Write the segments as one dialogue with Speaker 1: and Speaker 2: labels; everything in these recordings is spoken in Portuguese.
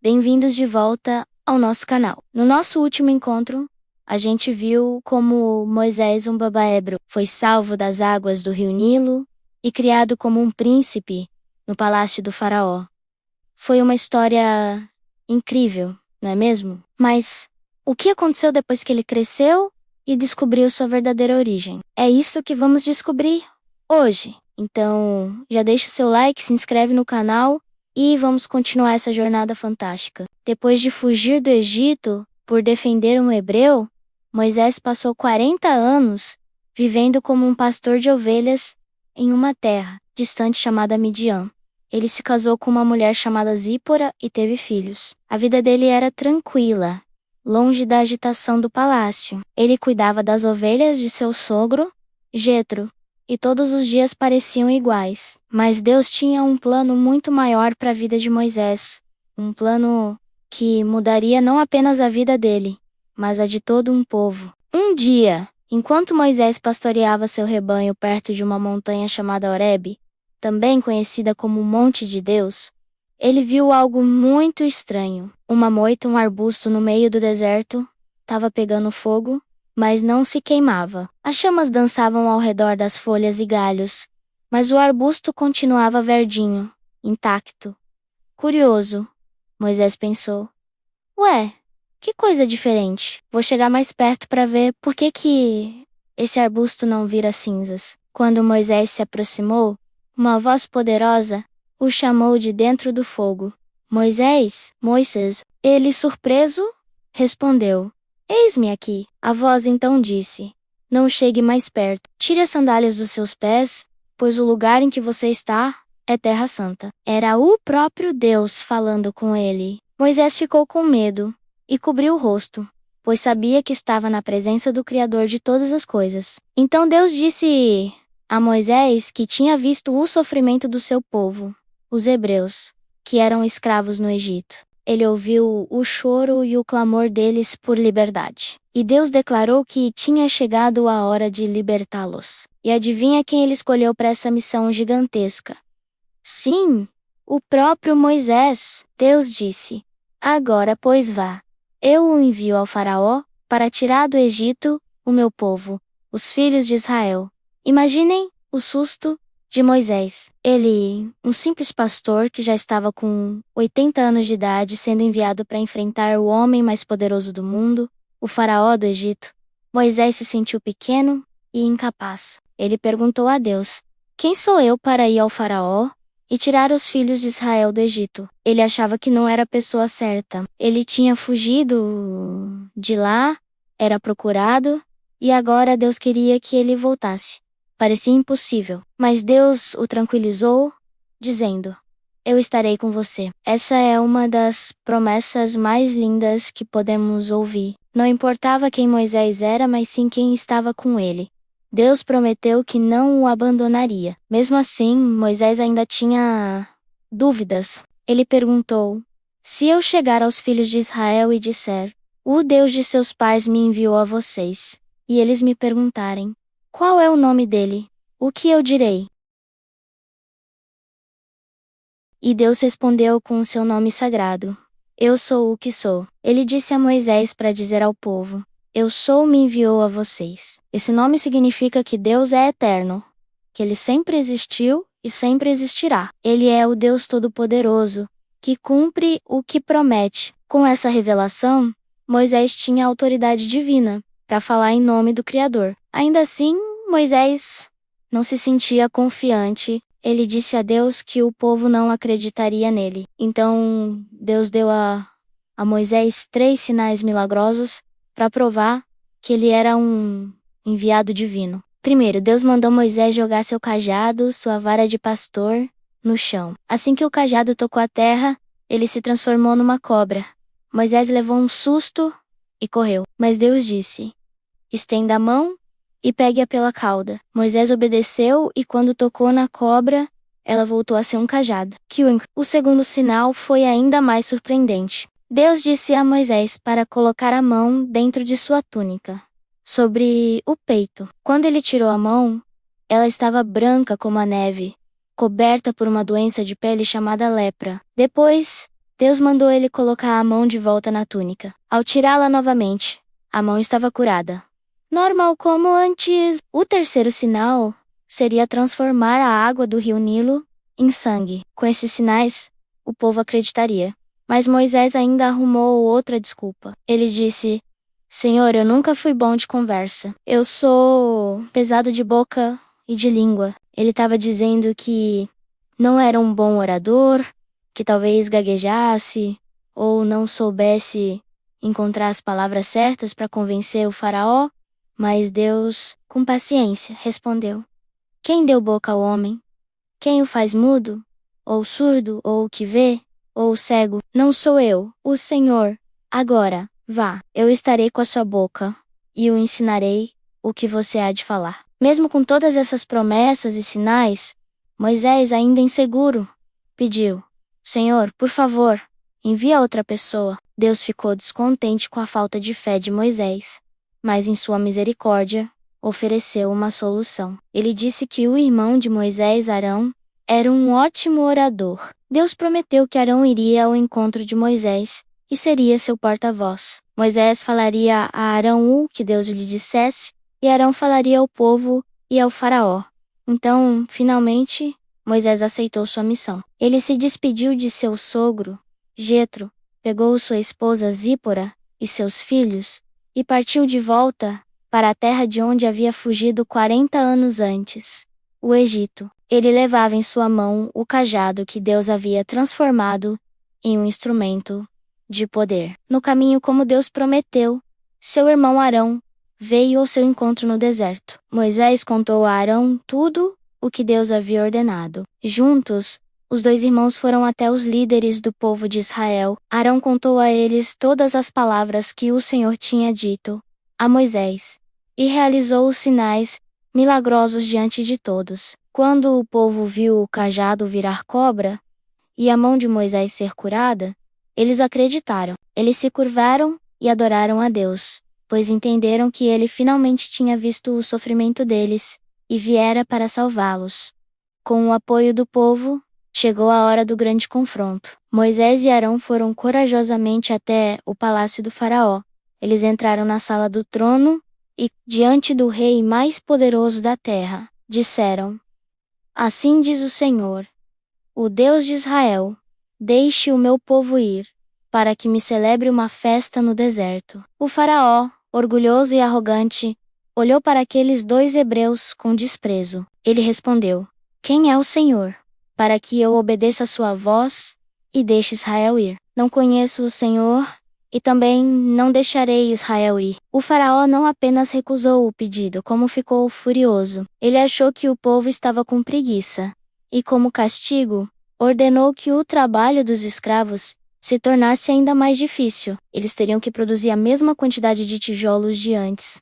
Speaker 1: Bem-vindos de volta ao nosso canal. No nosso último encontro, a gente viu como Moisés, um baba ébrio, foi salvo das águas do rio Nilo e criado como um príncipe no palácio do faraó. Foi uma história incrível, não é mesmo? Mas o que aconteceu depois que ele cresceu e descobriu sua verdadeira origem? É isso que vamos descobrir hoje. Então, já deixa o seu like, se inscreve no canal e vamos continuar essa jornada fantástica. Depois de fugir do Egito por defender um hebreu, Moisés passou 40 anos vivendo como um pastor de ovelhas em uma terra distante chamada Midian. Ele se casou com uma mulher chamada Zípora e teve filhos. A vida dele era tranquila, longe da agitação do palácio. Ele cuidava das ovelhas de seu sogro, Jetro, e todos os dias pareciam iguais. Mas Deus tinha um plano muito maior para a vida de Moisés. Um plano que mudaria não apenas a vida dele, mas a de todo um povo. Um dia, enquanto Moisés pastoreava seu rebanho perto de uma montanha chamada Horebe, também conhecida como o Monte de Deus, ele viu algo muito estranho. Uma moita, um arbusto no meio do deserto, estava pegando fogo, mas não se queimava. As chamas dançavam ao redor das folhas e galhos, mas o arbusto continuava verdinho, intacto. Curioso, Moisés pensou. Ué, que coisa diferente. Vou chegar mais perto para ver por que esse arbusto não vira cinzas. Quando Moisés se aproximou, uma voz poderosa o chamou de dentro do fogo. Moisés, ele surpreso, respondeu. Eis-me aqui. A voz então disse, não chegue mais perto. Tire as sandálias dos seus pés, pois o lugar em que você está é terra santa. Era o próprio Deus falando com ele. Moisés ficou com medo e cobriu o rosto, pois sabia que estava na presença do Criador de todas as coisas. Então Deus disse a Moisés que tinha visto o sofrimento do seu povo, os hebreus, que eram escravos no Egito. Ele ouviu o choro e o clamor deles por liberdade. E Deus declarou que tinha chegado a hora de libertá-los. E adivinha quem ele escolheu para essa missão gigantesca? Sim, o próprio Moisés. Deus disse, agora pois vá. Eu o envio ao faraó para tirar do Egito o meu povo, os filhos de Israel. Imaginem o susto de Moisés. Ele, um simples pastor que já estava com 80 anos de idade, sendo enviado para enfrentar o homem mais poderoso do mundo, o faraó do Egito. Moisés se sentiu pequeno e incapaz. Ele perguntou a Deus, quem sou eu para ir ao faraó e tirar os filhos de Israel do Egito? Ele achava que não era a pessoa certa. Ele tinha fugido de lá, era procurado, e agora Deus queria que ele voltasse. Parecia impossível, mas Deus o tranquilizou, dizendo, eu estarei com você. Essa é uma das promessas mais lindas que podemos ouvir. Não importava quem Moisés era, mas sim quem estava com ele. Deus prometeu que não o abandonaria. Mesmo assim, Moisés ainda tinha dúvidas. Ele perguntou, se eu chegar aos filhos de Israel e disser, o Deus de seus pais me enviou a vocês, e eles me perguntarem, qual é o nome dele? O que eu direi? E Deus respondeu com o seu nome sagrado. Eu sou o que sou. Ele disse a Moisés para dizer ao povo, eu sou me enviou a vocês. Esse nome significa que Deus é eterno, que ele sempre existiu e sempre existirá. Ele é o Deus Todo-Poderoso, que cumpre o que promete. Com essa revelação, Moisés tinha autoridade divina para falar em nome do Criador. Ainda assim, Moisés não se sentia confiante. Ele disse a Deus que o povo não acreditaria nele. Então, Deus deu a Moisés 3 sinais milagrosos para provar que ele era um enviado divino. Primeiro, Deus mandou Moisés jogar seu cajado, sua vara de pastor, no chão. Assim que o cajado tocou a terra, ele se transformou numa cobra. Moisés levou um susto e correu. Mas Deus disse, estenda a mão e pegue-a pela cauda. Moisés obedeceu e quando tocou na cobra, ela voltou a ser um cajado. O segundo sinal foi ainda mais surpreendente. Deus disse a Moisés para colocar a mão dentro de sua túnica, sobre o peito. Quando ele tirou a mão, ela estava branca como a neve, coberta por uma doença de pele chamada lepra. Depois, Deus mandou ele colocar a mão de volta na túnica. Ao tirá-la novamente, a mão estava curada, normal como antes. O terceiro sinal seria transformar a água do rio Nilo em sangue. Com esses sinais, o povo acreditaria. Mas Moisés ainda arrumou outra desculpa. Ele disse: Senhor, eu nunca fui bom de conversa. Eu sou pesado de boca e de língua. Ele estava dizendo que não era um bom orador, que talvez gaguejasse ou não soubesse encontrar as palavras certas para convencer o faraó, mas Deus, com paciência, respondeu: Quem deu boca ao homem? Quem o faz mudo? Ou surdo? Ou que vê? Ou cego? Não sou eu, o Senhor. Agora, vá, eu estarei com a sua boca e o ensinarei o que você há de falar. Mesmo com todas essas promessas e sinais, Moisés, ainda inseguro, pediu: Senhor, por favor, envia outra pessoa. Deus ficou descontente com a falta de fé de Moisés, mas em sua misericórdia, ofereceu uma solução. Ele disse que o irmão de Moisés, Arão, era um ótimo orador. Deus prometeu que Arão iria ao encontro de Moisés e seria seu porta-voz. Moisés falaria a Arão o que Deus lhe dissesse, e Arão falaria ao povo e ao faraó. Então, finalmente, Moisés aceitou sua missão. Ele se despediu de seu sogro, Jetro, pegou sua esposa Zípora e seus filhos, e partiu de volta para a terra de onde havia fugido 40 anos antes, o Egito. Ele levava em sua mão o cajado que Deus havia transformado em um instrumento de poder. No caminho, como Deus prometeu, seu irmão Arão veio ao seu encontro no deserto. Moisés contou a Arão tudo o que Deus havia ordenado. Juntos, os dois irmãos foram até os líderes do povo de Israel. Arão contou a eles todas as palavras que o Senhor tinha dito a Moisés, e realizou os sinais milagrosos diante de todos. Quando o povo viu o cajado virar cobra e a mão de Moisés ser curada, eles acreditaram. Eles se curvaram e adoraram a Deus, pois entenderam que ele finalmente tinha visto o sofrimento deles e viera para salvá-los. Com o apoio do povo, chegou a hora do grande confronto. Moisés e Arão foram corajosamente até o palácio do faraó. Eles entraram na sala do trono e, diante do rei mais poderoso da terra, disseram: Assim diz o Senhor, o Deus de Israel: Deixe o meu povo ir, para que me celebre uma festa no deserto. O faraó, orgulhoso e arrogante, olhou para aqueles dois hebreus com desprezo. Ele respondeu: Quem é o Senhor, para que eu obedeça a sua voz e deixe Israel ir? Não conheço o Senhor, e também não deixarei Israel ir. O faraó não apenas recusou o pedido, como ficou furioso. Ele achou que o povo estava com preguiça, e como castigo, ordenou que o trabalho dos escravos se tornasse ainda mais difícil. Eles teriam que produzir a mesma quantidade de tijolos de antes,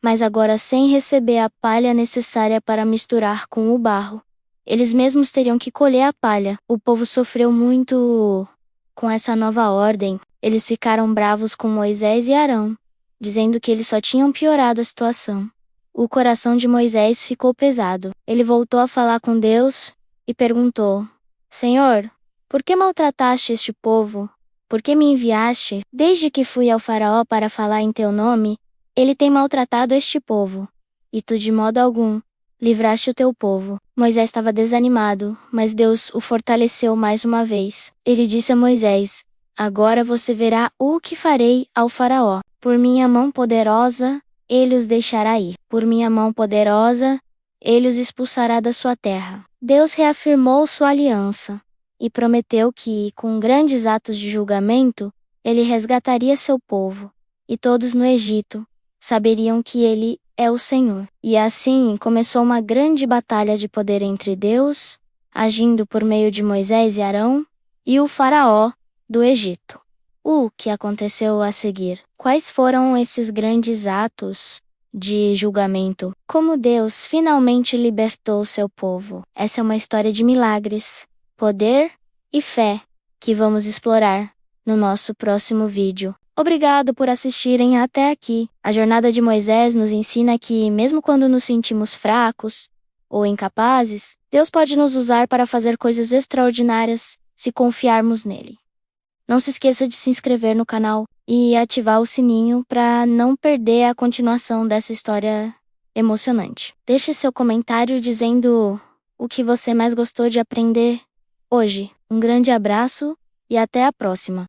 Speaker 1: mas agora sem receber a palha necessária para misturar com o barro. Eles mesmos teriam que colher a palha. O povo sofreu muito com essa nova ordem. Eles ficaram bravos com Moisés e Arão, dizendo que eles só tinham piorado a situação. O coração de Moisés ficou pesado. Ele voltou a falar com Deus e perguntou: Senhor, por que maltrataste este povo? Por que me enviaste? Desde que fui ao faraó para falar em teu nome, ele tem maltratado este povo, e tu de modo algum livraste o teu povo. Moisés estava desanimado, mas Deus o fortaleceu mais uma vez. Ele disse a Moisés: Agora você verá o que farei ao faraó. Por minha mão poderosa, ele os deixará ir. Por minha mão poderosa, ele os expulsará da sua terra. Deus reafirmou sua aliança e prometeu que, com grandes atos de julgamento, ele resgataria seu povo, e todos no Egito saberiam que ele é o Senhor. E assim começou uma grande batalha de poder entre Deus, agindo por meio de Moisés e Arão, e o faraó do Egito. O que aconteceu a seguir? Quais foram esses grandes atos de julgamento? Como Deus finalmente libertou seu povo? Essa é uma história de milagres, poder e fé, que vamos explorar no nosso próximo vídeo. Obrigado por assistirem até aqui. A jornada de Moisés nos ensina que, mesmo quando nos sentimos fracos ou incapazes, Deus pode nos usar para fazer coisas extraordinárias se confiarmos nele. Não se esqueça de se inscrever no canal e ativar o sininho para não perder a continuação dessa história emocionante. Deixe seu comentário dizendo o que você mais gostou de aprender hoje. Um grande abraço e até a próxima!